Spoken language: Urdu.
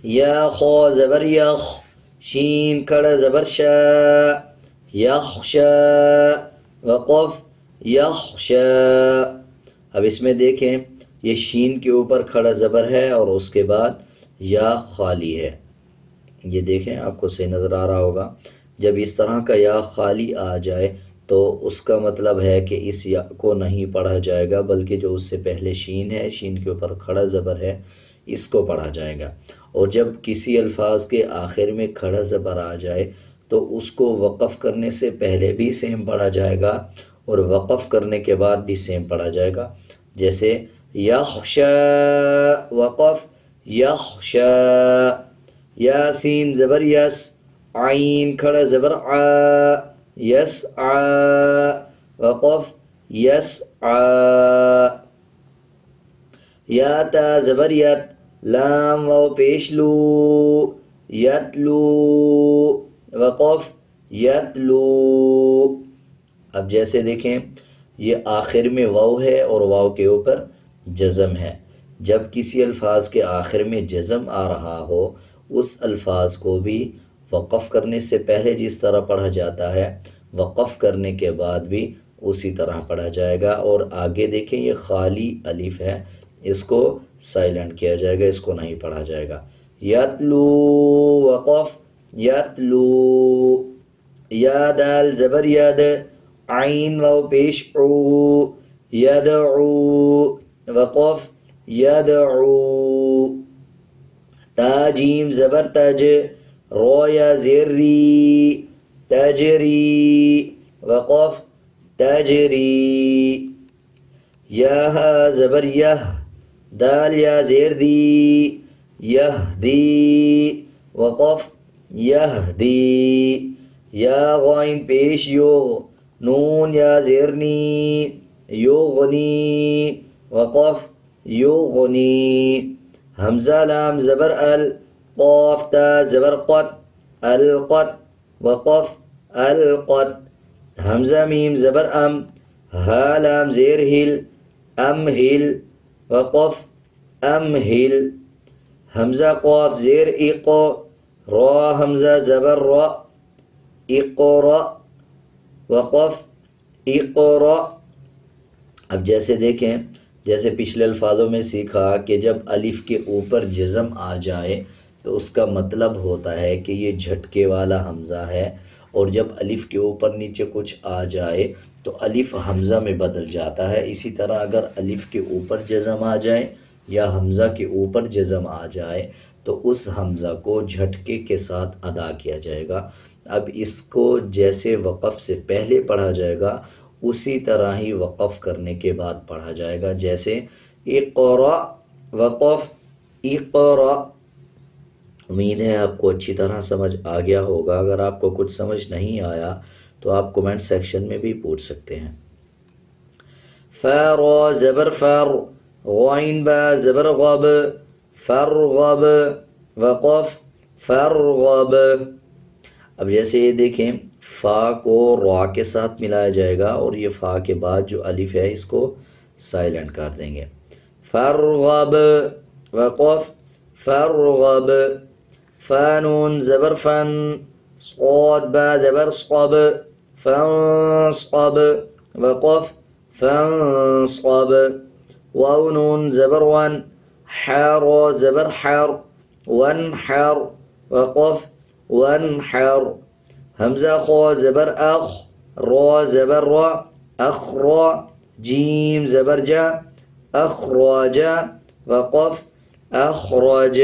یا خو زبر یخ، شین کھڑا زبر شا، یخشا، وقف یخشا۔ اب اس میں دیکھیں یہ شین کے اوپر کھڑا زبر ہے اور اس کے بعد یا خالی ہے، یہ دیکھیں آپ کو صحیح نظر آ رہا ہوگا۔ جب اس طرح کا یا خالی آ جائے تو اس کا مطلب ہے کہ اس یا کو نہیں پڑھا جائے گا، بلکہ جو اس سے پہلے شین ہے، شین کے اوپر کھڑا زبر ہے، اس کو پڑھا جائے گا۔ اور جب کسی الفاظ کے آخر میں کھڑا زبر آ جائے تو اس کو وقف کرنے سے پہلے بھی سیم پڑھا جائے گا اور وقف کرنے کے بعد بھی سیم پڑھا جائے گا۔ جیسے یخشا، وقف یخشا، یاسین زبر یس، عین کھڑا زبر آ، یس آ، وقف یس آ، یا تا زبر یت، لام و پیش لو، یتلو، وقف یتلو۔ اب جیسے دیکھیں یہ آخر میں واو ہے اور واو کے اوپر جزم ہے۔ جب کسی الفاظ کے آخر میں جزم آ رہا ہو اس الفاظ کو بھی وقف کرنے سے پہلے جس طرح پڑھا جاتا ہے وقف کرنے کے بعد بھی اسی طرح پڑھا جائے گا۔ اور آگے دیکھیں یہ خالی الف ہے، اس کو سائلنٹ کیا جائے گا، اس کو نہیں پڑھا جائے گا۔ یتلو، وقف یتلو، یا دال زبر ید، عین واو پیش او، یدعو، وقف یدعو، تا جیم زبر تج، رو یا زیر ری، تجری، وقف تجری، یا ہا زبر یہ، دال یا زیر دی، یہدی، وقف یہدی، یا غائن پیش یو، نون یا زیر نی، یغنی، وقف یغنی، حمزہ لام زبر ال، قاف تا زبر قط، القط، وقف القط، حمزہ میم زبر ام، ہا لام زیر ہل، امہل، وقف امہل، حمزہ قاف زیر اق، را حمزہ زبر را، اقرا، وقف اقرا۔ اب جیسے دیکھیں جیسے پچھلے الفاظوں میں سیکھا کہ جب الف کے اوپر جزم آ جائے تو اس کا مطلب ہوتا ہے کہ یہ جھٹکے والا حمزہ ہے، اور جب الف کے اوپر نیچے کچھ آ جائے تو الف حمزہ میں بدل جاتا ہے۔ اسی طرح اگر الف کے اوپر جزم آ جائے یا حمزہ کے اوپر جزم آ جائے تو اس حمزہ کو جھٹکے کے ساتھ ادا کیا جائے گا۔ اب اس کو جیسے وقف سے پہلے پڑھا جائے گا اسی طرح ہی وقف کرنے کے بعد پڑھا جائے گا۔ جیسے اقرا، وقف اقرا۔ امید ہے آپ کو اچھی طرح سمجھ آ گیا ہوگا۔ اگر آپ کو کچھ سمجھ نہیں آیا تو آپ کومنٹ سیکشن میں بھی پوچھ سکتے ہیں۔ فرا زبر فر، غائن با زبر غب، فرغب، وقف فرغب۔ اب جیسے یہ دیکھیں فا کو را کے ساتھ ملایا جائے گا اور یہ فا کے بعد جو الف ہے اس کو سائلنٹ کر دیں گے۔ فرغب، وقف فرغب، فانون زبر فن، صاد با زبر صب، فانصب، وقف فانصب، واو نون زبر ون، حر زبر حر، وانحر، وقف وانحر، حمزہ خو زبر اخ، را زبر را، اخرا، جیم زبر جا، اخراج، وقف اخراج،